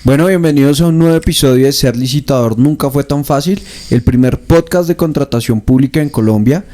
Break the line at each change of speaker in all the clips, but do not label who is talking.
Bueno, bienvenidos a un nuevo episodio de Ser Licitador Nunca Fue Tan Fácil, el primer podcast de contratación pública en Colombia.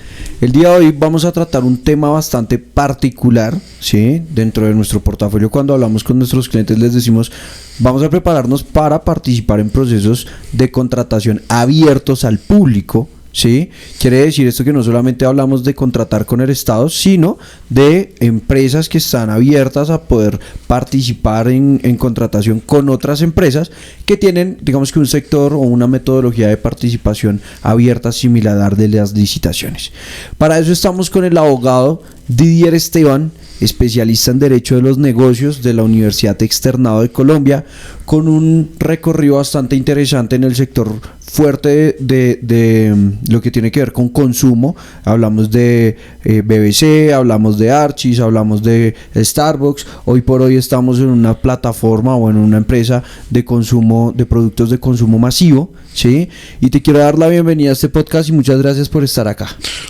El día de hoy vamos a tratar un tema bastante particular, ¿sí? Dentro de nuestro portafolio, cuando hablamos con nuestros clientes les decimos, vamos a prepararnos para participar en procesos de contratación abiertos al público. ¿Sí? Quiere decir esto que no solamente hablamos de contratar con el Estado, sino de empresas que están abiertas a poder participar en contratación con otras empresas que tienen, digamos que un sector o una metodología de participación abierta similar al de las licitaciones. Para eso estamos con el abogado Didier Esteban, especialista en Derecho de los Negocios de la Universidad Externado de Colombia, con un recorrido bastante interesante en el sector fuerte de lo que tiene que ver con consumo. Hablamos de BBC, hablamos de Archis, hablamos de Starbucks. Hoy por hoy estamos en una plataforma o en una empresa de consumo, de productos de consumo masivo, ¿sí? Y te quiero dar la bienvenida a este podcast y muchas gracias por estar acá.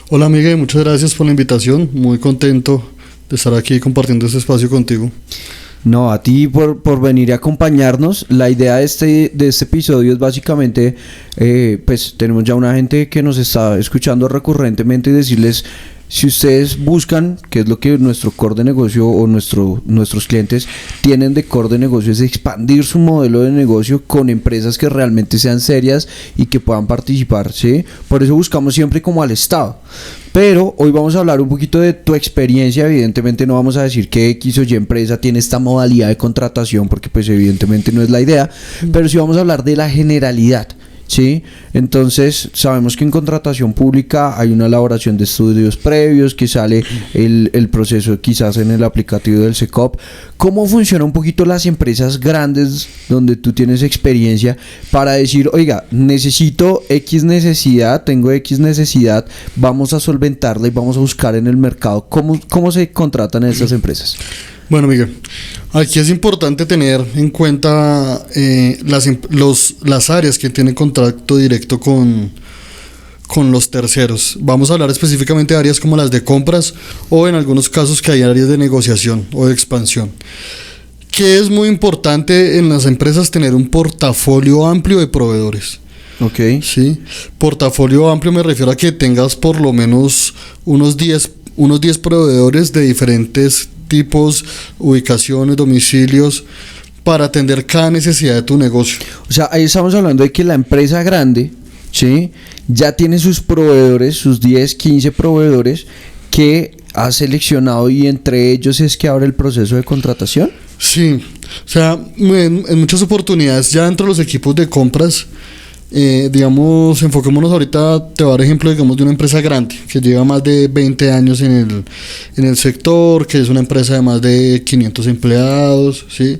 Hola Miguel, muchas gracias por la invitación, muy contento de estar aquí compartiendo este espacio contigo.
No, a ti por venir a acompañarnos. La idea de este episodio es básicamente, pues tenemos ya una gente que nos está escuchando recurrentemente y decirles, si ustedes buscan, que es lo que nuestro core de negocio o nuestros clientes tienen de core de negocio, es expandir su modelo de negocio con empresas que realmente sean serias y que puedan participar, ¿sí? Por eso buscamos siempre como al Estado. Pero hoy vamos a hablar un poquito de tu experiencia. Evidentemente no vamos a decir que X o Y empresa tiene esta modalidad de contratación, porque pues evidentemente no es la idea, pero sí vamos a hablar de la generalidad, ¿sí? Entonces sabemos que en contratación pública hay una elaboración de estudios previos, que sale el proceso quizás en el aplicativo del SECOP. ¿Cómo funciona un poquito las empresas grandes donde tú tienes experiencia para decir, oiga, necesito X necesidad, tengo X necesidad, vamos a solventarla y vamos a buscar en el mercado? ¿Cómo se contratan estas empresas?
Bueno, Miguel, aquí es importante tener en cuenta las áreas que tienen contacto directo con los terceros. Vamos a hablar específicamente de áreas como las de compras o en algunos casos que hay áreas de negociación o de expansión. Que es muy importante en las empresas tener un portafolio amplio de proveedores.
Ok.
Sí, portafolio amplio me refiero a que tengas por lo menos unos 10 proveedores de diferentes tipos, ubicaciones, domicilios, para atender cada necesidad de tu negocio.
O sea, ahí estamos hablando de que la empresa grande, ¿sí?, ya tiene sus proveedores, sus 10, 15 proveedores que ha seleccionado, y entre ellos es que abre el proceso de contratación.
Sí, o sea, en muchas oportunidades ya dentro de los equipos de compras, digamos, enfoquémonos ahorita, te voy a dar ejemplo, digamos, de una empresa grande que lleva más de 20 años en el sector, que es una empresa de más de 500 empleados, ¿sí?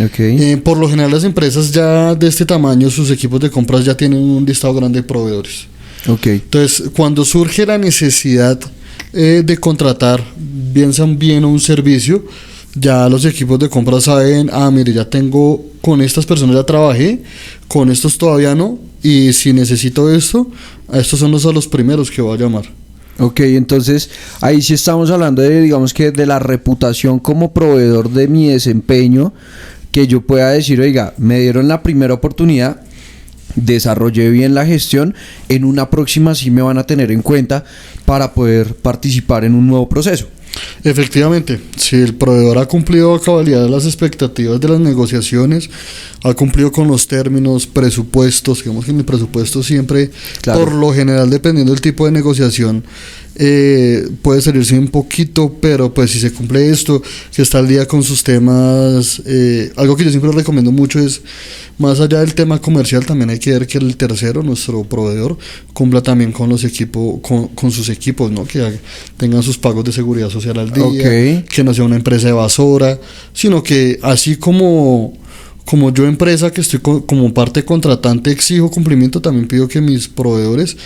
Okay.
Por lo general las empresas ya de este tamaño, sus equipos de compras ya tienen un listado grande de proveedores.
Okay.
Entonces, cuando surge la necesidad de contratar, bien sea un bien o un servicio, ya los equipos de compra saben, mire, ya tengo, con estas personas ya trabajé, con estos todavía no, y si necesito esto, a estos son los primeros que voy a llamar.
Ok, entonces ahí sí estamos hablando de, digamos que de la reputación como proveedor de mi desempeño, que yo pueda decir, oiga, me dieron la primera oportunidad, desarrollé bien la gestión, en una próxima sí me van a tener en cuenta para poder participar en un nuevo proceso.
Efectivamente, si el proveedor ha cumplido a cabalidad las expectativas de las negociaciones, ha cumplido con los términos, presupuestos, digamos que en el presupuesto siempre, claro, por lo general, dependiendo del tipo de negociación, puede salirse un poquito, pero pues si se cumple esto, que está al día con sus temas, algo que yo siempre recomiendo mucho es, más allá del tema comercial, también hay que ver que el tercero, nuestro proveedor, cumpla también con los equipos, con sus equipos, ¿no? Que tengan sus pagos de seguridad social al día, okay, que no sea una empresa evasora, sino que así como yo empresa que estoy como parte contratante exijo cumplimiento, también pido que mis proveedores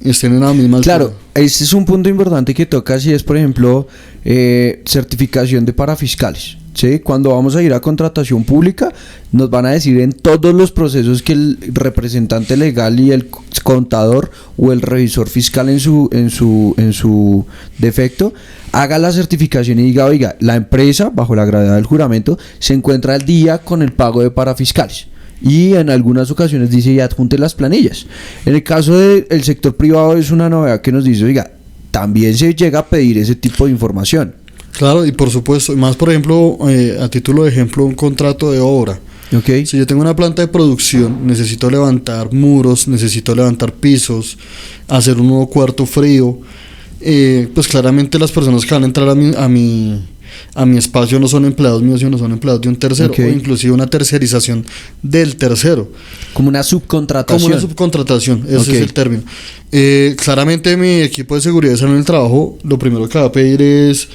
estén en la misma altura.
Claro, ese es un punto importante que tocas, y es, por ejemplo, certificación de parafiscales, ¿sí? Cuando vamos a ir a contratación pública, nos van a decir en todos los procesos que el representante legal y el contador o el revisor fiscal en su defecto haga la certificación y diga, oiga, la empresa, bajo la gravedad del juramento, se encuentra al día con el pago de parafiscales. Y en algunas ocasiones dice, y adjunte las planillas. En el caso del sector privado es una novedad que nos dice, oiga, también se llega a pedir ese tipo de información.
Claro, y por supuesto, más por ejemplo, a título de ejemplo, un contrato de obra.
Okay.
Si yo tengo una planta de producción, necesito levantar muros, necesito levantar pisos, hacer un nuevo cuarto frío, pues claramente las personas que van a entrar a mi espacio no son empleados míos, sino son empleados de un tercero,
okay,
o inclusive una tercerización del tercero.
Como una subcontratación.
Como una subcontratación, ese
okay,
es el término. Claramente mi equipo de seguridad y salud en el trabajo, lo primero que va a pedir es,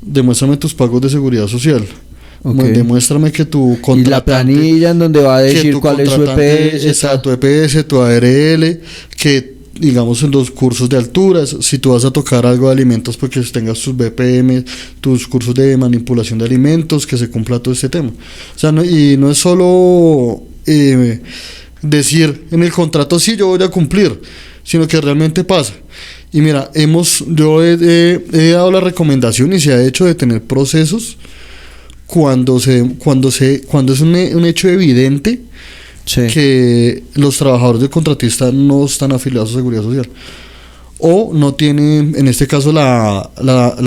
demuéstrame tus pagos de seguridad social. Okay. Demuéstrame que tu contratante...
Y la planilla en donde va a decir cuál es su EPS.
Está tu EPS, tu ARL, que digamos en los cursos de alturas, si tú vas a tocar algo de alimentos, porque tengas tus BPM, tus cursos de manipulación de alimentos, que se cumpla todo este tema. O sea, y no es solo decir en el contrato sí yo voy a cumplir, sino que realmente pasa. Y mira, yo he dado la recomendación y se ha hecho de tener procesos cuando es un hecho evidente, sí, que los trabajadores del contratista no están afiliados a Seguridad Social o no tienen, en este caso, la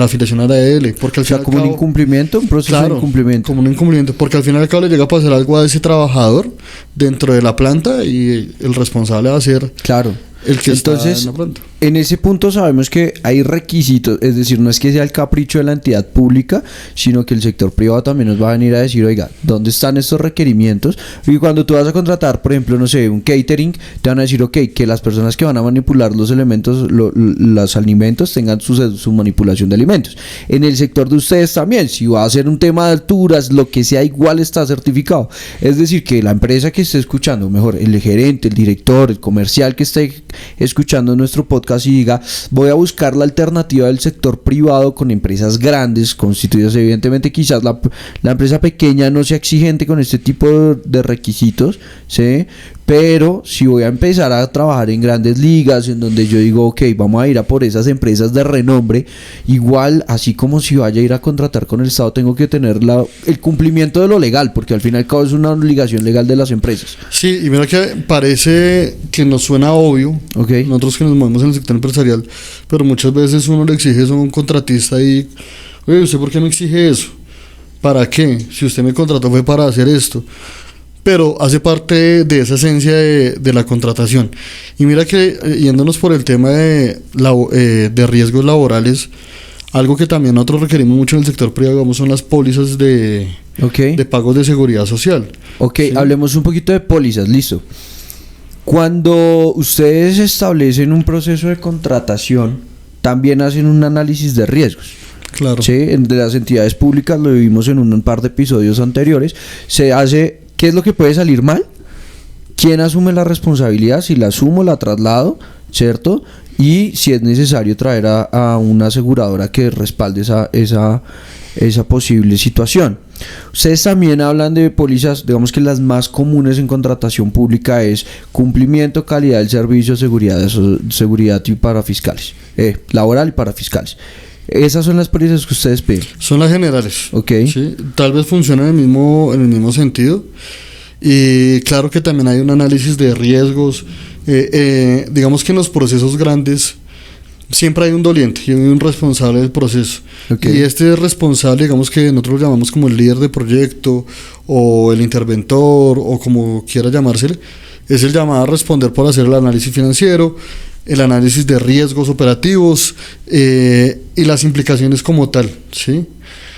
afiliación a la ARL, porque al final
como un incumplimiento, un proceso, claro, de incumplimiento.
Como un incumplimiento, porque al final y al cabo le llega a pasar algo a ese trabajador dentro de la planta y el responsable va a ser,
claro,
el que
entonces,
está en la planta.
En ese punto sabemos que hay requisitos, es decir, no es que sea el capricho de la entidad pública, sino que el sector privado también nos va a venir a decir, oiga, ¿dónde están estos requerimientos? Y cuando tú vas a contratar, por ejemplo, no sé, un catering, te van a decir, ok, que las personas que van a manipular los elementos, los alimentos, tengan su manipulación de alimentos. En el sector de ustedes también, si va a ser un tema de alturas, lo que sea, igual está certificado. Es decir, que la empresa que esté escuchando, mejor, el gerente, el director, el comercial que esté escuchando nuestro podcast y diga, voy a buscar la alternativa del sector privado con empresas grandes, constituidas evidentemente, quizás la empresa pequeña no sea exigente con este tipo de requisitos, ¿sí? Pero si voy a empezar a trabajar en grandes ligas, en donde yo digo, ok, vamos a ir a por esas empresas de renombre, igual, así como si vaya a ir a contratar con el Estado, tengo que tener el cumplimiento de lo legal, porque al fin y al cabo es una obligación legal de las empresas.
Sí, y mira que parece que nos suena obvio, okay, nosotros que nos movemos en el sector empresarial, pero muchas veces uno le exige eso a un contratista y, oye, ¿usted por qué me exige eso? ¿Para qué? Si usted me contrató fue para hacer esto. Pero hace parte de esa esencia de la contratación. Y mira que, yéndonos por el tema de riesgos laborales, algo que también nosotros requerimos mucho en el sector privado, digamos, son las pólizas de pagos de seguridad social.
Ok,
¿sí?
Hablemos un poquito de pólizas, listo. Cuando ustedes establecen un proceso de contratación, también hacen un análisis de riesgos.
Claro.
¿Sí? De las entidades públicas, lo vimos en un par de episodios anteriores, se hace... ¿Qué es lo que puede salir mal? ¿Quién asume la responsabilidad? Si la asumo, la traslado, ¿cierto? Y si es necesario traer a una aseguradora que respalde esa posible situación. Ustedes también hablan de pólizas, digamos que las más comunes en contratación pública es cumplimiento, calidad del servicio, seguridad y parafiscales, laboral y parafiscales. Esas son las pólizas que ustedes piden.
Son las generales.
Okay.
¿Sí? Tal vez funcionan en el mismo sentido. Y claro que también hay un análisis de riesgos. Digamos que en los procesos grandes siempre hay un doliente y un responsable del proceso. Okay. Y este responsable, digamos que nosotros lo llamamos como el líder de proyecto o el interventor o como quiera llamársele, es el llamado a responder por hacer el análisis financiero, el análisis de riesgos operativos y las implicaciones como tal, ¿sí?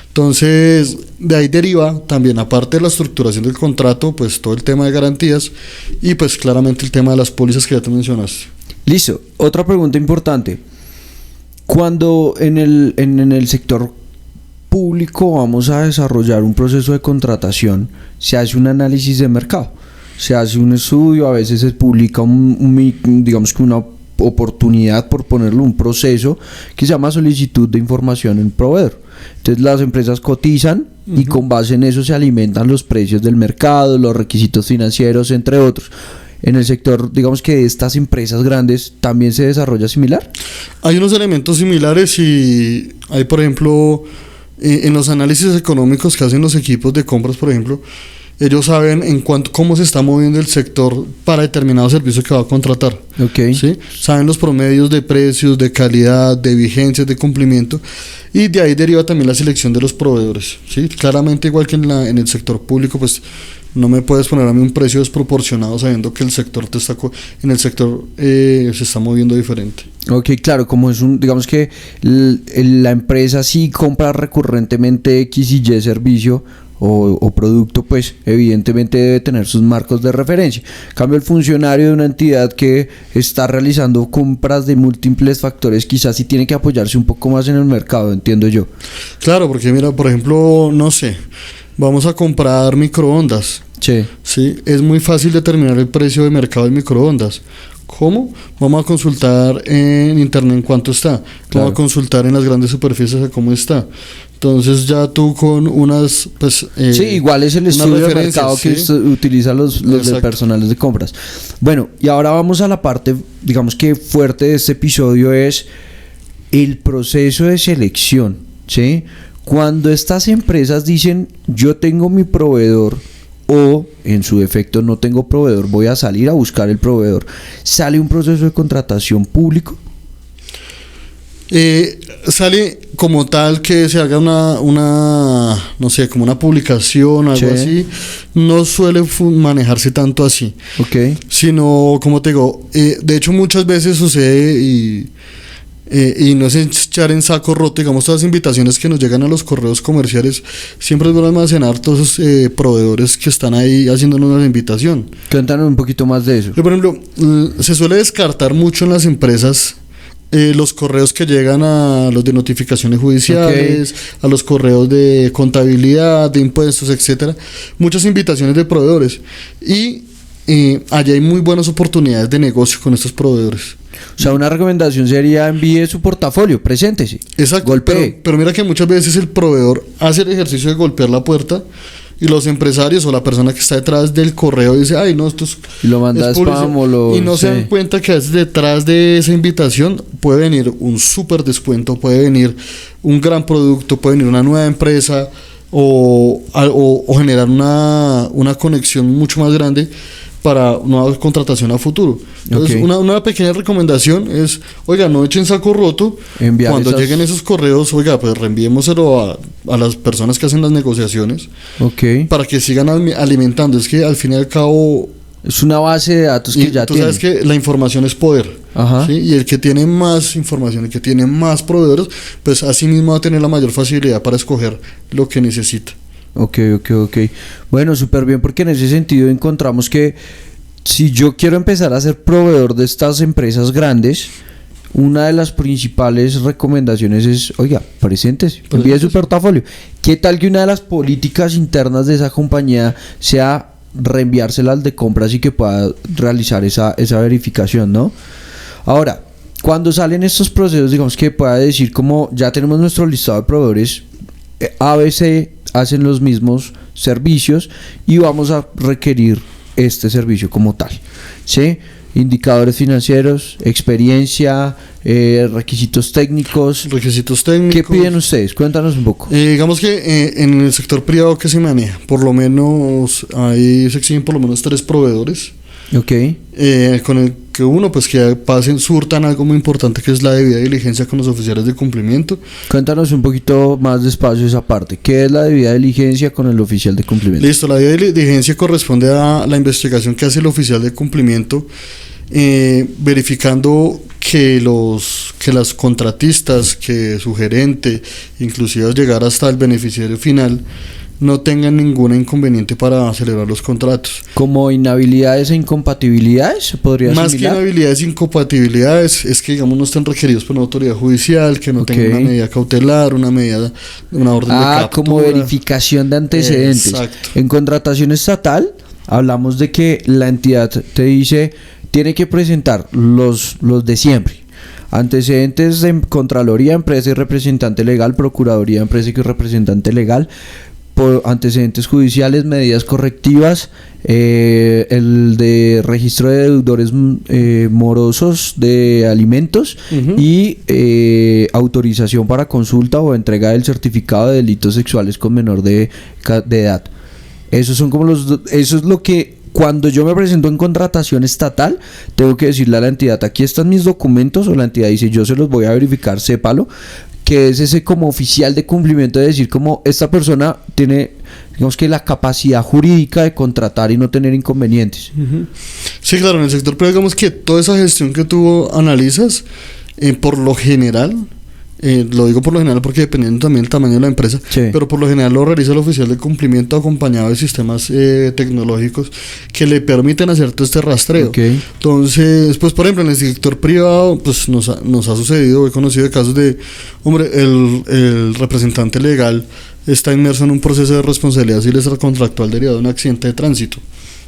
Entonces, de ahí deriva también, aparte de la estructuración del contrato, pues todo el tema de garantías y pues claramente el tema de las pólizas que ya te mencionaste.
Listo. Otra pregunta importante. Cuando en el sector público vamos a desarrollar un proceso de contratación, se hace un análisis de mercado, se hace un estudio, a veces se publica digamos que una oportunidad, por ponerlo, un proceso que se llama solicitud de información en proveedor. Entonces las empresas cotizan y con base en eso se alimentan los precios del mercado, los requisitos financieros, entre otros. En el sector, digamos que de estas empresas grandes, ¿también se desarrolla similar?
Hay unos elementos similares y hay, por ejemplo, en los análisis económicos que hacen los equipos de compras, por ejemplo, ellos saben cómo se está moviendo el sector para determinado servicio que va a contratar.
Okay.
¿Sí? Saben los promedios de precios, de calidad, de vigencias, de cumplimiento, y de ahí deriva también la selección de los proveedores. ¿Sí? Claramente, igual que en el sector público, pues no me puedes poner a mí un precio desproporcionado sabiendo que el sector se está moviendo diferente.
Ok, claro, como es digamos que la empresa sí compra recurrentemente X y Y servicio o producto, pues evidentemente debe tener sus marcos de referencia. En cambio, el funcionario de una entidad que está realizando compras de múltiples factores quizás sí tiene que apoyarse un poco más en el mercado, entiendo yo.
Claro, porque mira, por ejemplo, no sé, vamos a comprar microondas. Sí, es muy fácil determinar el precio de mercado de microondas. ¿Cómo? Vamos a consultar en internet en cuánto está. Vamos a consultar en las grandes superficies a cómo está. Entonces ya tú con unas, pues...
sí, igual es el estudio de mercado que utilizan los personales de compras. Bueno, y ahora vamos a la parte, digamos que fuerte de este episodio, es el proceso de selección, ¿sí? Cuando estas empresas dicen, yo tengo mi proveedor, o en su defecto no tengo proveedor, voy a salir a buscar el proveedor, ¿sale un proceso de contratación público?
Sale como tal que se haga una no sé, como una publicación, algo así. No suele manejarse tanto así.
Okay.
Sino, como te digo, de hecho muchas veces sucede y no es echar en saco roto, digamos, todas las invitaciones que nos llegan a los correos comerciales, siempre es bueno almacenar todos esos proveedores que están ahí haciéndonos una invitación.
Cuéntanos un poquito más de eso.
Por ejemplo, se suele descartar mucho en las empresas los correos que llegan a los de notificaciones judiciales, a los correos de contabilidad, de impuestos, etcétera, muchas invitaciones de proveedores, y allá hay muy buenas oportunidades de negocio con estos proveedores.
O sea, una recomendación sería envíe su portafolio, preséntese.
Exacto, golpee. Pero mira que muchas veces el proveedor hace el ejercicio de golpear la puerta y los empresarios o la persona que está detrás del correo dice, ay no, esto es...
Y lo manda a spam
y no se dan cuenta que a veces detrás de esa invitación puede venir un súper descuento, puede venir un gran producto, puede venir una nueva empresa o generar una conexión mucho más grande para nueva contratación a futuro. Entonces, una pequeña recomendación es, oiga, no echen saco roto. Cuando lleguen esos correos, oiga, pues reenviémoselo a las personas que hacen las negociaciones, para que sigan alimentando. Es que al fin y al cabo
es una base de datos que ya tienen.
Tú sabes que la información es poder. ¿Sí? Y el que tiene más información, el que tiene más proveedores, pues así mismo va a tener la mayor facilidad para escoger lo que necesita.
Ok. Bueno, súper bien, porque en ese sentido encontramos que si yo quiero empezar a ser proveedor de estas empresas grandes, una de las principales recomendaciones es, oiga, preséntese, envíe su portafolio. ¿Qué tal que una de las políticas internas de esa compañía sea reenviársela al de compras y que pueda realizar esa verificación, ¿no? Ahora, cuando salen estos procesos, digamos que pueda decir como ya tenemos nuestro listado de proveedores, ABC hacen los mismos servicios y vamos a requerir este servicio como tal, ¿sí? Indicadores financieros, experiencia, requisitos técnicos. ¿Qué piden ustedes? Cuéntanos un poco.
Digamos que en el sector privado que se maneja, por lo menos ahí se exigen por lo menos 3 proveedores. Con el que uno, pues que surtan algo muy importante, que es la debida diligencia con los oficiales de cumplimiento.
Cuéntanos un poquito más despacio esa parte. ¿Qué es la debida diligencia con el oficial de cumplimiento?
Listo, la debida diligencia corresponde a la investigación que hace el oficial de cumplimiento, verificando que las contratistas, que su gerente, inclusive al llegar hasta el beneficiario final, no tengan ningún inconveniente para celebrar los contratos.
¿Como inhabilidades e incompatibilidades? ¿Podría
Más
similar?
que inhabilidades e incompatibilidades, es que digamos no estén requeridos por una autoridad judicial, que no tengan una medida cautelar, una orden de captura.
Como verificación de antecedentes.
Exacto.
En contratación estatal hablamos de que la entidad te dice, tiene que presentar los de siempre: antecedentes de Contraloría, empresa y representante legal, Procuraduría, empresa y representante legal, por antecedentes judiciales, medidas correctivas, el de registro de deudores morosos de alimentos y autorización para consulta o entrega del certificado de delitos sexuales con menor de edad. Esos son como eso es lo que cuando yo me presento en contratación estatal tengo que decirle a la entidad: aquí están mis documentos, o la entidad dice: yo se los voy a verificar, sépalo, que es ese como oficial de cumplimiento, de decir como esta persona tiene, digamos que la capacidad jurídica de contratar y no tener inconvenientes.
Sí, claro, en el sector privado, digamos que toda esa gestión que tú analizas, por lo general, lo digo por lo general porque dependiendo también del tamaño de la empresa,
sí,
pero por lo general lo realiza el oficial de cumplimiento acompañado de sistemas tecnológicos que le permiten hacer todo este rastreo.
Okay.
Entonces, pues por ejemplo en el sector privado pues nos ha sucedido, he conocido de casos de, hombre, el representante legal está inmerso en un proceso de responsabilidad civil extracontractual derivado de un accidente de tránsito.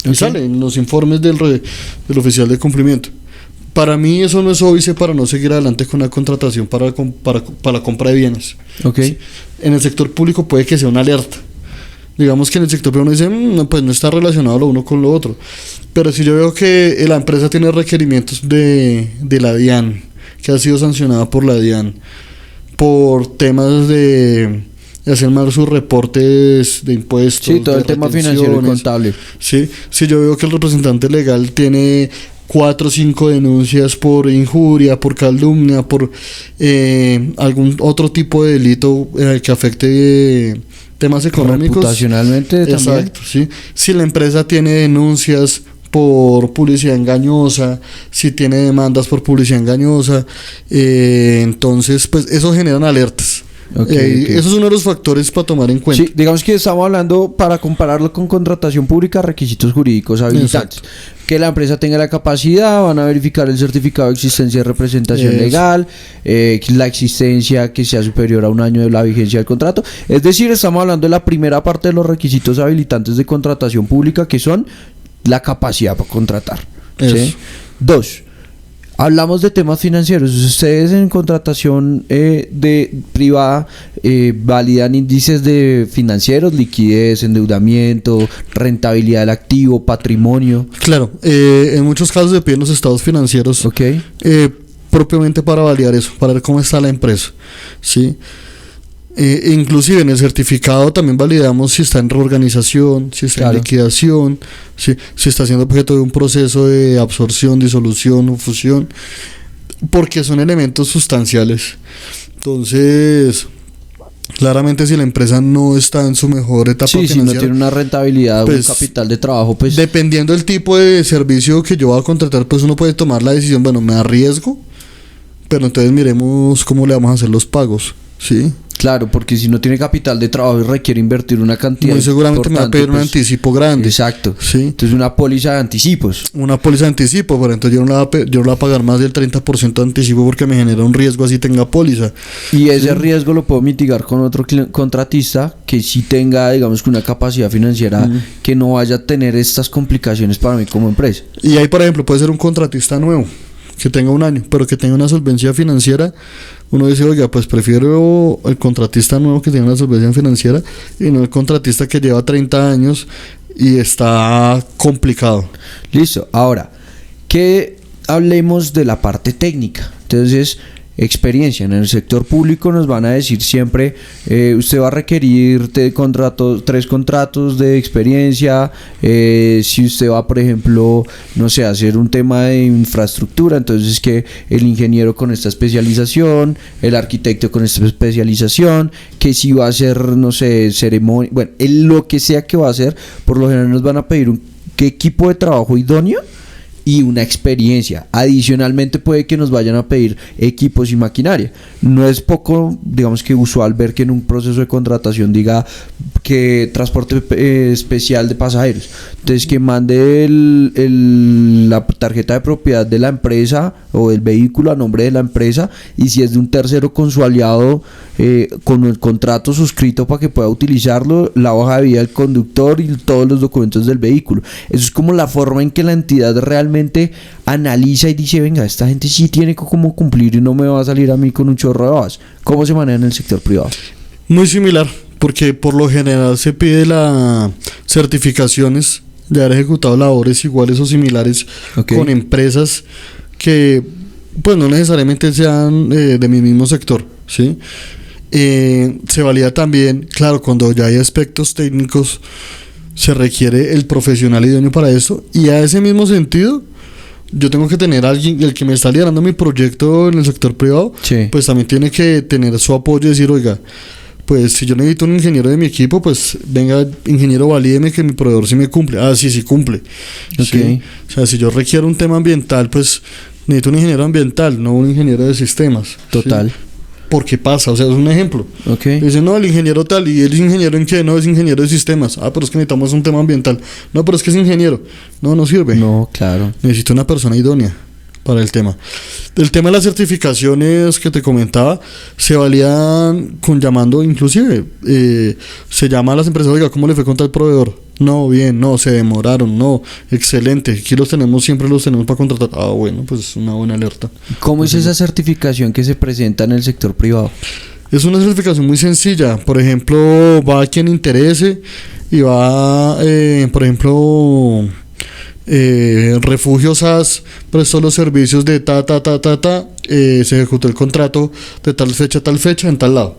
Okay. Y sale en los informes del oficial de cumplimiento. Para mí eso no es óbice para no seguir adelante con la contratación para la compra de bienes.
Okay.
¿Sí? En el sector público puede que sea una alerta. Digamos que en el sector privado uno dice, pues no está relacionado lo uno con lo otro. Pero si yo veo que la empresa tiene requerimientos de la DIAN, que ha sido sancionada por la DIAN, por temas de hacer mal sus reportes de impuestos,
sí, todo el tema financiero y contable.
Sí, si yo veo que el representante legal tiene 4 o 5 denuncias por injuria, por calumnia, por algún otro tipo de delito que afecte temas económicos.
Reputacionalmente también.
Exacto, sí. Si la empresa tiene denuncias por publicidad engañosa, si tiene demandas por publicidad engañosa, entonces pues eso generan alertas. Okay. Eso es uno de los factores para tomar en cuenta.
Sí, digamos que estamos hablando, para compararlo con contratación pública, requisitos jurídicos habilitantes. Exacto. Que la empresa tenga la capacidad, van a verificar el certificado de existencia de representación legal, la existencia que sea superior a un año de la vigencia del contrato. Es decir, estamos hablando de la primera parte de los requisitos habilitantes de contratación pública, que son la capacidad para contratar. ¿Sí? 2. Hablamos de temas financieros. Ustedes en contratación de privada validan índices de financieros, liquidez, endeudamiento, rentabilidad del activo, patrimonio.
Claro, en muchos casos se piden los estados financieros.
Okay.
Propiamente para validar eso, para ver cómo está la empresa. ¿Sí? Inclusive en el certificado también validamos si está en reorganización, si está en liquidación, si está siendo objeto de un proceso de absorción, disolución o fusión, porque son elementos sustanciales. Entonces, claramente si la empresa no está en su mejor etapa financiera,
si no tiene una rentabilidad, pues, un capital de trabajo, pues
dependiendo del tipo de servicio que yo voy a contratar, pues uno puede tomar la decisión, bueno, me arriesgo, pero entonces miremos cómo le vamos a hacer los pagos, ¿sí?
Claro, porque si no tiene capital de trabajo y requiere invertir una cantidad,
muy seguramente me va a pedir un anticipo grande.
Exacto.
¿Sí?
Entonces una póliza de anticipos.
Una póliza de anticipo, pero entonces yo no la voy a pagar más del 30% de anticipo porque me genera un riesgo así tenga póliza.
Y ese riesgo lo puedo mitigar con otro contratista que sí tenga, digamos, que una capacidad financiera que no vaya a tener estas complicaciones para mí como empresa.
Y ahí, por ejemplo, puede ser un contratista nuevo que tenga un año, pero que tenga una solvencia financiera. Uno dice, oiga, pues prefiero el contratista nuevo que tiene una solvencia financiera y no el contratista que lleva 30 años y está complicado.
Listo. Ahora, que hablemos de la parte técnica. Entonces, experiencia. En el sector público nos van a decir siempre, usted va a requerir 3 contratos de experiencia. Si usted va, por ejemplo, no sé, a hacer un tema de infraestructura, entonces que el ingeniero con esta especialización, el arquitecto con esta especialización, que si va a hacer, no sé, ceremonia, bueno, lo que sea que va a hacer, por lo general nos van a pedir un equipo de trabajo idóneo y una experiencia. Adicionalmente puede que nos vayan a pedir equipos y maquinaria. No es poco, digamos, que usual ver que en un proceso de contratación diga que transporte especial de pasajeros. Entonces que mande la tarjeta de propiedad de la empresa o el vehículo a nombre de la empresa, y si es de un tercero con su aliado, con el contrato suscrito para que pueda utilizarlo, la hoja de vida del conductor y todos los documentos del vehículo. Eso es como la forma en que la entidad realmente analiza y dice, venga, esta gente sí tiene que como cumplir y no me va a salir a mí con un chorro de babas. ¿Cómo se maneja en el sector privado?
Muy similar, porque por lo general se pide las certificaciones de haber ejecutado labores iguales o similares con empresas que pues no necesariamente sean de mi mismo sector, ¿sí? Se valida también, claro, cuando ya hay aspectos técnicos se requiere el profesional idóneo para eso, y a ese mismo sentido yo tengo que tener a alguien, el que me está liderando mi proyecto en el sector privado, pues también tiene que tener su apoyo y decir, oiga, pues si yo necesito un ingeniero de mi equipo, pues venga, ingeniero, valídeme que mi proveedor sí me cumple. Ah, sí cumple. ¿Sí? O sea, si yo requiero un tema ambiental, pues necesito un ingeniero ambiental, no un ingeniero de sistemas.
Total.
¿Sí? Porque pasa, o sea, es un ejemplo. Dicen, no, el ingeniero tal, ¿y él es ingeniero en qué? No, es ingeniero de sistemas. Ah, pero es que necesitamos un tema ambiental. No, pero es que es ingeniero. No sirve.
No, claro.
Necesito una persona idónea para el tema. El tema de las certificaciones que te comentaba se valían con llamando, inclusive se llama a las empresas, oiga, ¿cómo le fue con tal proveedor? No, bien, no, se demoraron, no, excelente, aquí siempre los tenemos para contratar. Ah, bueno, pues es una buena alerta.
¿Cómo es esa certificación que se presenta en el sector privado?
Es una certificación muy sencilla. Por ejemplo, va a quien interese y va, por ejemplo, Refugio SAS prestó los servicios de se ejecutó el contrato de tal fecha en tal lado.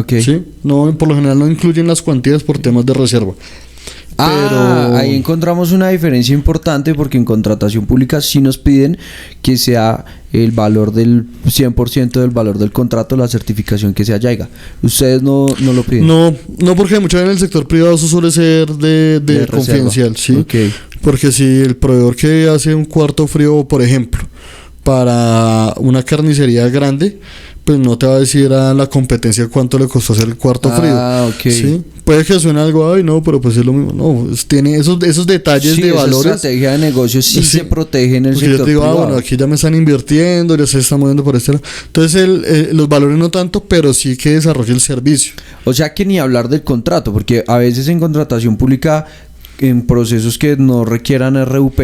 ¿Sí? No, por lo general no incluyen las cuantías por temas de reserva.
Pero ahí encontramos una diferencia importante, porque en contratación pública sí nos piden que sea el valor del 100% del valor del contrato, la certificación que se hallaiga. ¿Ustedes no lo piden?
No, porque muchas veces en el sector privado eso suele ser de confidencial, ¿sí? Porque si el proveedor que hace un cuarto frío, por ejemplo, para una carnicería grande, pues no te va a decir a la competencia cuánto le costó hacer el cuarto frío. ¿Sí? Puede que suene algo, ay no, pero pues es lo mismo. No, tiene esos detalles de valores.
La estrategia de negocio sí se protege en el sector
yo te digo,
privado.
Bueno, aquí ya me están invirtiendo, ya se están moviendo por este lado. Entonces los valores no tanto, pero sí que desarrolle el servicio.
O sea que ni hablar del contrato, porque a veces en contratación pública, en procesos que no requieran RUP,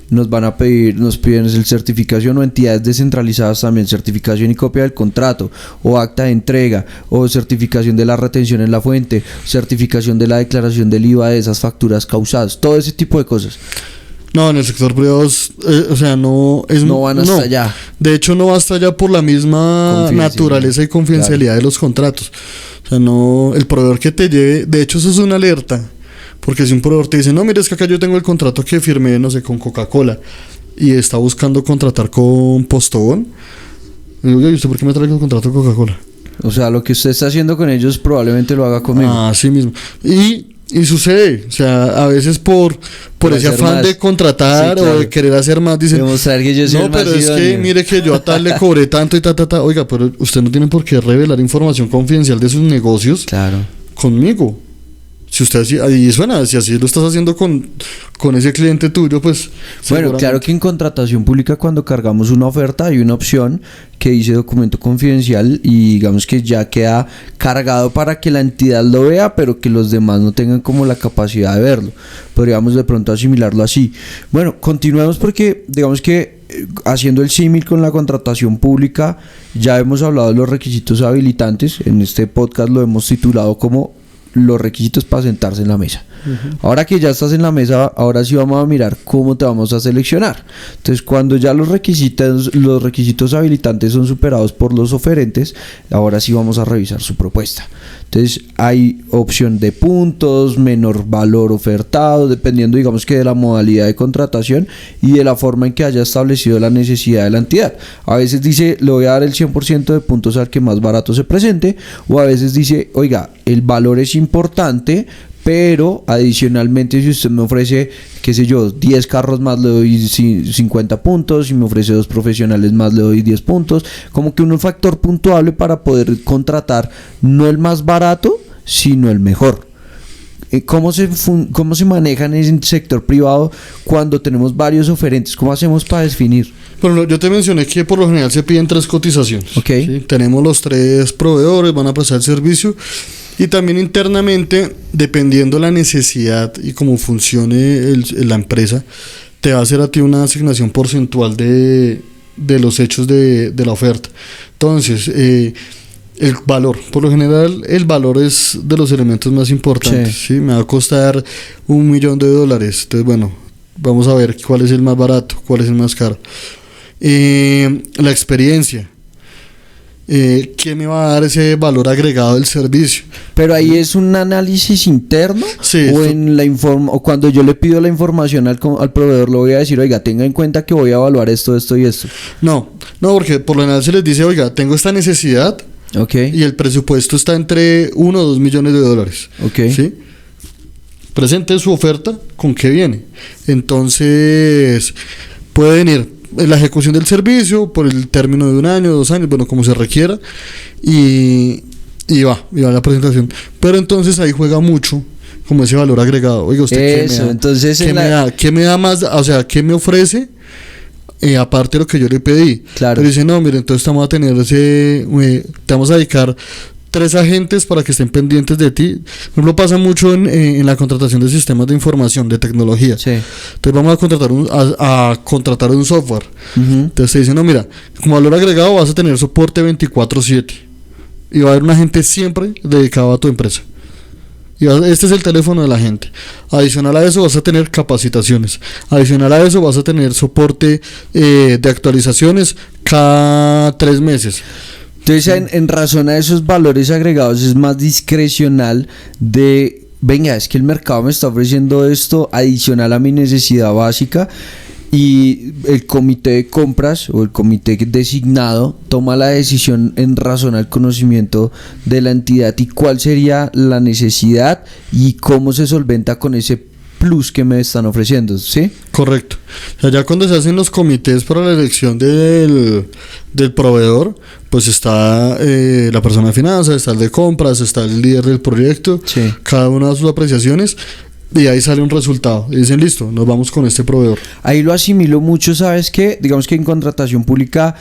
nos piden el certificación, o entidades descentralizadas también, certificación y copia del contrato, o acta de entrega, o certificación de la retención en la fuente, certificación de la declaración del IVA de esas facturas causadas, todo ese tipo de cosas.
No, en el sector privado, no
van hasta allá.
De hecho, no va hasta allá por la misma naturaleza y confidencialidad de los contratos. O sea, no, el proveedor que te lleve, de hecho eso es una alerta. Porque si un proveedor te dice, no, mire, es que acá yo tengo el contrato que firmé, no sé, con Coca-Cola, y está buscando contratar con Postobón, y digo, ¿y usted por qué me trae el contrato con Coca-Cola?
O sea, lo que usted está haciendo con ellos probablemente lo haga conmigo.
Así mismo. Y sucede, o sea, a veces por ese afán de contratar, o de querer hacer más, dicen,
demostrar que yo soy
no, pero es que mire que yo a tal le cobré tanto y oiga, pero usted no tiene por qué revelar información confidencial de sus negocios conmigo. Si usted y suena, si así lo estás haciendo con ese cliente tuyo, pues
bueno, claro que en contratación pública, cuando cargamos una oferta, hay una opción que dice documento confidencial, y digamos que ya queda cargado para que la entidad lo vea, pero que los demás no tengan como la capacidad de verlo. Podríamos de pronto asimilarlo así. Bueno, continuemos, porque digamos que haciendo el símil con la contratación pública, ya hemos hablado de los requisitos habilitantes. En este podcast lo hemos titulado como los requisitos para sentarse en la mesa. Ahora que ya estás en la mesa, ahora sí vamos a mirar cómo te vamos a seleccionar. Entonces, cuando ya los requisitos habilitantes son superados por los oferentes, ahora sí vamos a revisar su propuesta. Entonces, hay opción de puntos, menor valor ofertado, dependiendo, digamos, que de la modalidad de contratación y de la forma en que haya establecido la necesidad de la entidad. A veces dice, le voy a dar el 100% de puntos al que más barato se presente, o a veces dice, oiga, el valor es importante, pero adicionalmente, si usted me ofrece, qué sé yo, 10 carros más, le doy 50 puntos. Si me ofrece 2 profesionales más, le doy 10 puntos. Como que un factor puntuable para poder contratar no el más barato, sino el mejor. ¿Cómo se maneja en el sector privado cuando tenemos varios oferentes? ¿Cómo hacemos para definir?
Bueno, yo te mencioné que por lo general se piden 3 cotizaciones. ¿Sí? Tenemos los 3 proveedores, van a prestar el servicio. Y también internamente, dependiendo la necesidad y cómo funcione la empresa, te va a hacer a ti una asignación porcentual de los hechos de la oferta. Entonces, El valor, por lo general, el valor es de los elementos más importantes. ¿Sí? Me va a costar $1.000.000. Entonces, bueno, vamos a ver cuál es el más barato, cuál es el más caro. La experiencia. ¿Qué me va a dar ese valor agregado del servicio?
Pero ahí es un análisis interno,
sí,
o en la o cuando yo le pido la información al proveedor, le voy a decir, oiga, tenga en cuenta que voy a evaluar esto y esto.
No, porque por lo general se les dice, oiga, tengo esta necesidad.
Okay.
Y el presupuesto está entre $1 o $2 millones.
Okay.
¿Sí? Presente su oferta, ¿con qué viene? Entonces, puede venir la ejecución del servicio por el término de 1 año, 2 años, bueno, como se requiera, y va la presentación. Pero entonces ahí juega mucho como ese valor agregado. Oiga, ¿usted
eso,
qué me da más? O sea, ¿qué me ofrece? Aparte de lo que yo le pedí.
Claro.
Pero dice, no, mire, entonces te vamos a dedicar 3 agentes para que estén pendientes de ti. Lo pasa mucho en la contratación de sistemas de información, de tecnología.
Sí.
Entonces vamos a contratar un software. Entonces te dicen, no, mira, como valor agregado vas a tener soporte 24/7 y va a haber un agente siempre dedicado a tu empresa. Este es el teléfono de la gente. Adicional a eso vas a tener capacitaciones. Adicional a eso vas a tener soporte de actualizaciones cada 3 meses.
Entonces, en razón a esos valores agregados es más discrecional de, venga, es que el mercado me está ofreciendo esto adicional a mi necesidad básica, y el comité de compras o el comité designado toma la decisión en razón al conocimiento de la entidad y cuál sería la necesidad y cómo se solventa con ese plus que me están ofreciendo, ¿sí?
Correcto. O sea, ya cuando se hacen los comités para la elección del proveedor, pues está la persona de finanzas, está el de compras, está el líder del proyecto,
sí.
Cada una de sus apreciaciones. Y ahí sale un resultado. Y dicen, listo, nos vamos con este proveedor.
Ahí lo asimilo mucho, ¿sabes qué? Digamos que en contratación pública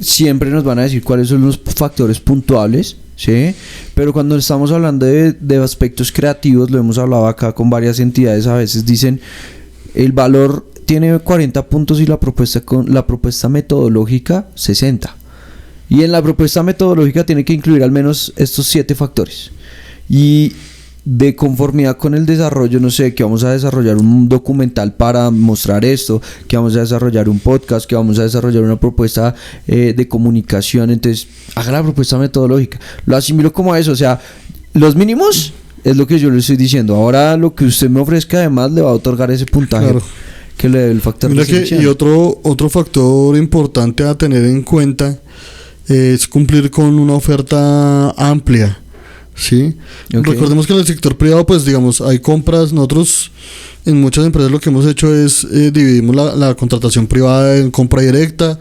siempre nos van a decir cuáles son los factores puntuables, ¿sí? Pero cuando estamos hablando de aspectos creativos, lo hemos hablado acá con varias entidades, a veces dicen, el valor tiene 40 puntos y la propuesta metodológica 60. Y en la propuesta metodológica tiene que incluir al menos estos 7 factores. Y de conformidad con el desarrollo, no sé, que vamos a desarrollar un documental para mostrar esto, que vamos a desarrollar un podcast, que vamos a desarrollar una propuesta de comunicación, entonces haga la propuesta metodológica. Lo asimilo como eso, o sea, los mínimos es lo que yo le estoy diciendo. Ahora lo que usted me ofrezca además le va a otorgar ese puntaje, claro, que le dé el factor de selección.
Y otro factor importante a tener en cuenta es cumplir con una oferta amplia. Sí, okay. Recordemos que en el sector privado, pues digamos, hay compras. Nosotros en muchas empresas lo que hemos hecho es dividimos la contratación privada en compra directa,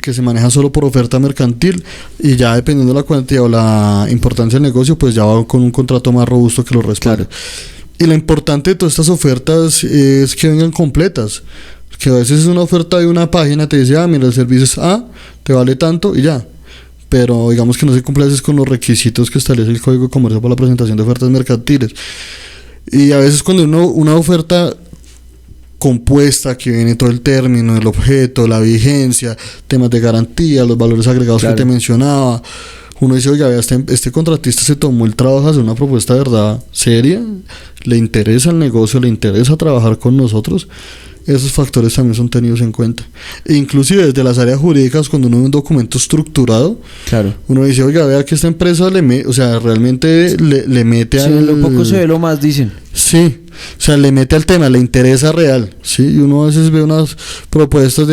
que se maneja solo por oferta mercantil, y ya dependiendo de la cuantía o la importancia del negocio, pues ya va con un contrato más robusto que lo respalde. Claro. Y lo importante de todas estas ofertas es que vengan completas, que a veces es una oferta de una página, te dice, mira, el servicio es A, te vale tanto y ya. Pero digamos que no se cumple a veces con los requisitos que establece el Código de Comercio para la presentación de ofertas mercantiles. Y a veces cuando una oferta compuesta, que viene todo el término, el objeto, la vigencia, temas de garantía, los valores agregados, claro, que te mencionaba, uno dice, oiga, este contratista se tomó el trabajo de hacer una propuesta de verdad seria, le interesa el negocio, le interesa trabajar con nosotros. Esos factores también son tenidos en cuenta. E inclusive desde las áreas jurídicas, cuando uno ve un documento estructurado, claro, uno dice, oiga, vea que esta empresa realmente le mete
al... Sí, lo poco se ve lo más, dicen.
Sí, o sea, le mete al tema, le interesa real, ¿sí? Y uno a veces ve unas propuestas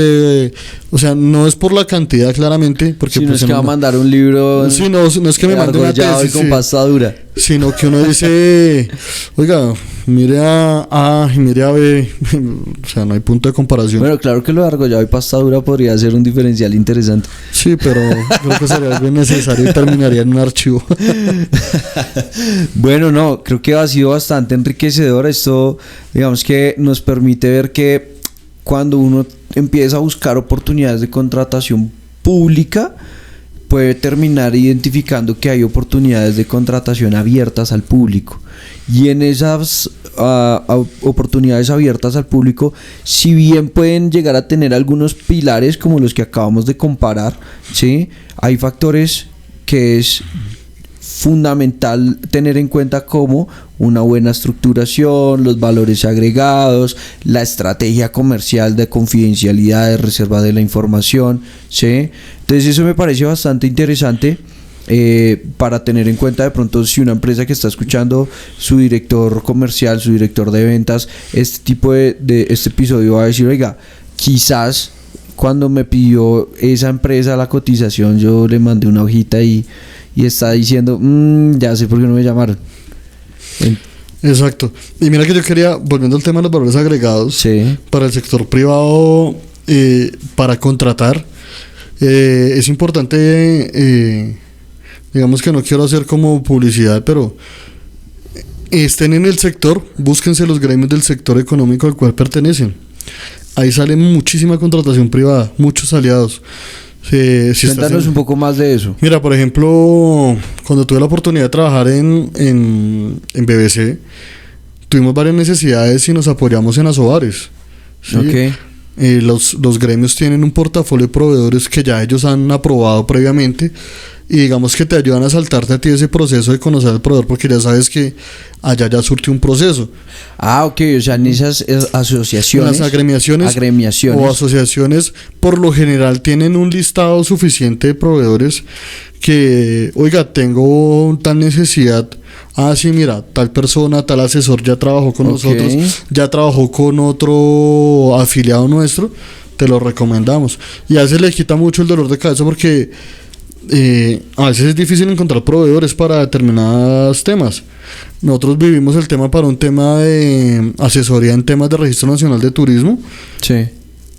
o sea, no es por la cantidad claramente, porque
sí,
pues,
no es que va a mandar un libro,
sí, no es que me mande una tesis,
con pasta dura,
sino que uno dice, oiga, mire a mire a B, o sea, no hay punto de comparación.
Bueno, claro que lo de argollado y pasta dura podría ser un diferencial interesante.
Sí, pero creo que sería algo innecesario y terminaría en un archivo.
Bueno, no, creo que ha sido bastante enriquecedor. Esto, digamos que nos permite ver que cuando uno empieza a buscar oportunidades de contratación pública, puede terminar identificando que hay oportunidades de contratación abiertas al público. Y en esas oportunidades abiertas al público, si bien pueden llegar a tener algunos pilares como los que acabamos de comparar, ¿sí? Hay factores que es fundamental tener en cuenta como una buena estructuración, los valores agregados, la estrategia comercial de confidencialidad, de reserva de la información, ¿sí? Entonces eso me parece bastante interesante para tener en cuenta de pronto si una empresa que está escuchando, su director comercial, su director de ventas, este tipo de este episodio va a decir, oiga, quizás cuando me pidió esa empresa la cotización yo le mandé una hojita y está diciendo, ya sé por qué no me llamaron.
Exacto. Y mira que yo quería, volviendo al tema de los valores agregados,
sí,
para el sector privado, para contratar, es importante, digamos que no quiero hacer como publicidad, pero estén en el sector, búsquense los gremios del sector económico al cual pertenecen. Ahí sale muchísima contratación privada, muchos aliados.
Cuéntanos un poco más de eso.
Mira, por ejemplo, cuando tuve la oportunidad de trabajar en BBC, tuvimos varias necesidades y nos apoyamos en Asobares, ¿sí?
Okay.
Los gremios tienen un portafolio de proveedores que ya ellos han aprobado previamente y digamos que te ayudan a saltarte a ti ese proceso de conocer al proveedor porque ya sabes que allá ya surte un proceso.
Ah, ok, o sea, en esas asociaciones,
las agremiaciones o asociaciones por lo general tienen un listado suficiente de proveedores que, oiga, tengo tal necesidad. Ah, sí, mira, tal persona, tal asesor ya trabajó con nosotros, ya trabajó con otro afiliado nuestro, te lo recomendamos. Y a veces le quita mucho el dolor de cabeza porque a veces es difícil encontrar proveedores para determinados temas. Nosotros vivimos el tema para un tema de asesoría en temas de Registro Nacional de Turismo.
Sí.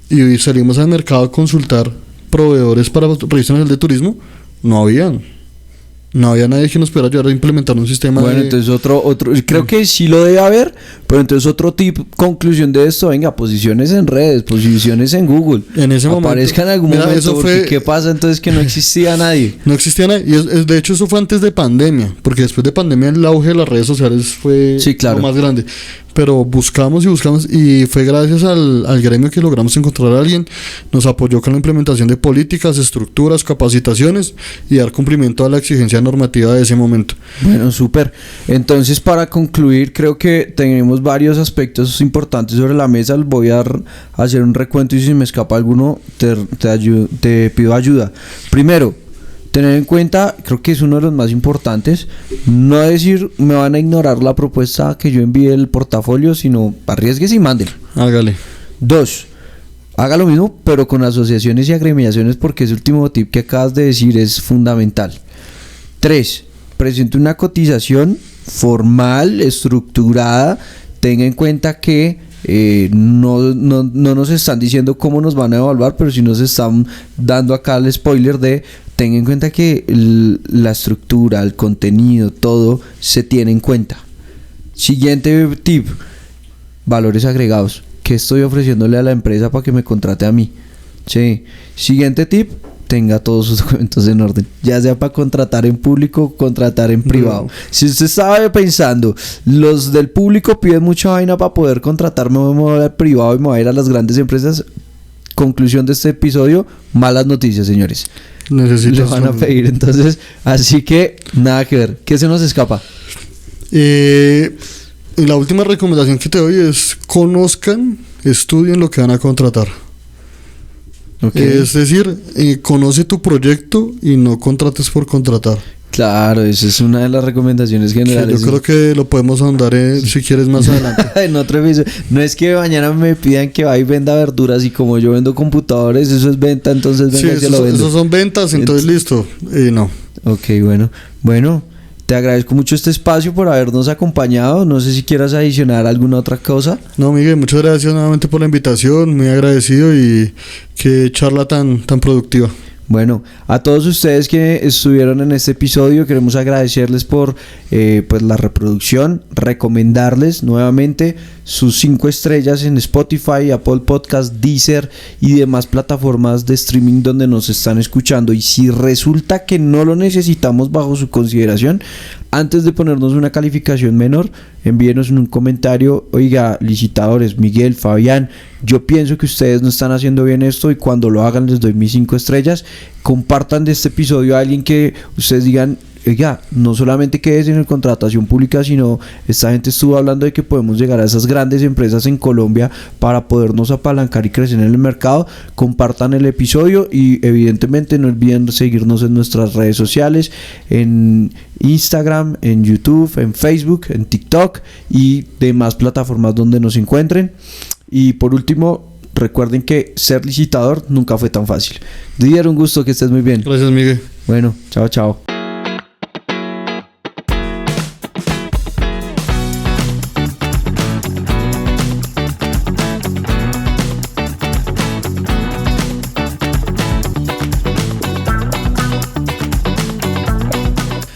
Y salimos al mercado a consultar proveedores para Registro Nacional de Turismo. No había nadie que nos pudiera ayudar a implementar un sistema.
Bueno, entonces otro, creo que sí lo debe haber, pero entonces otro conclusión de esto, venga, posiciones en redes, posiciones en Google.
En ese momento.
Aparezca en algún momento, porque ¿qué pasa entonces que no existía nadie?
No existía nadie, y de hecho eso fue antes de pandemia, porque después de pandemia el auge de las redes sociales fue lo más grande. Pero buscamos y fue gracias al gremio que logramos encontrar a alguien. Nos apoyó con la implementación de políticas, estructuras, capacitaciones y dar cumplimiento a la exigencia normativa de ese momento.
Bueno, súper. Entonces, para concluir, creo que tenemos varios aspectos importantes sobre la mesa. Voy a hacer un recuento y si me escapa alguno te pido ayuda. Primero, tener en cuenta, creo que es uno de los más importantes, no decir me van a ignorar la propuesta que yo envíe el portafolio, sino arriesgues y manden.
Hágale.
2, haga lo mismo pero con asociaciones y agremiaciones porque ese último tip que acabas de decir es fundamental. 3, presente una cotización formal, estructurada, tenga en cuenta que no nos están diciendo cómo nos van a evaluar, pero sí nos están dando acá el spoiler de ten en cuenta que la estructura, el contenido, todo se tiene en cuenta. Siguiente tip, valores agregados. ¿Qué estoy ofreciéndole a la empresa para que me contrate a mí? Sí. Siguiente tip, tenga todos sus documentos en orden, ya sea para contratar en público o contratar en privado. Si usted estaba pensando, los del público piden mucha vaina para poder contratarme, me voy al privado y me voy a ir a las grandes empresas. Conclusión de este episodio, malas noticias, señores. Le van a pedir, entonces, así que nada que ver. ¿Qué se nos escapa?
La última recomendación que te doy es conozcan, estudien lo que van a contratar. Okay. Es decir, conoce tu proyecto y no contrates por contratar.
Claro, esa es una de las recomendaciones generales.
Yo creo que lo podemos ahondar si quieres más adelante.
En otro episodio. No es que mañana me pidan que vaya y venda verduras y como yo vendo computadores, eso es venta, entonces venga,
sí,
lo vendo.
Esos son ventas, entonces listo. No.
Ok, bueno, te agradezco mucho este espacio por habernos acompañado. No sé si quieras adicionar alguna otra cosa.
No, Miguel, muchas gracias nuevamente por la invitación, muy agradecido y qué charla tan productiva.
Bueno, a todos ustedes que estuvieron en este episodio, queremos agradecerles por pues la reproducción, recomendarles nuevamente sus 5 estrellas en Spotify, Apple Podcast, Deezer y demás plataformas de streaming donde nos están escuchando. Y si resulta que no lo necesitamos bajo su consideración, antes de ponernos una calificación menor, envíenos en un comentario: oiga, licitadores, Miguel, Fabián, yo pienso que ustedes no están haciendo bien esto, y cuando lo hagan les doy mis 5 estrellas. Compartan de este episodio a alguien que ustedes digan: oiga, no solamente quedes en contratación pública, sino esta gente estuvo hablando de que podemos llegar a esas grandes empresas en Colombia para podernos apalancar y crecer en el mercado. Compartan el episodio y evidentemente no olviden seguirnos en nuestras redes sociales, en Instagram, en YouTube, en Facebook, en TikTok y demás plataformas donde nos encuentren. Y por último, recuerden que ser licitador nunca fue tan fácil. Didier, un gusto, que estés muy bien.
Gracias, Miguel.
Bueno, chao, chao.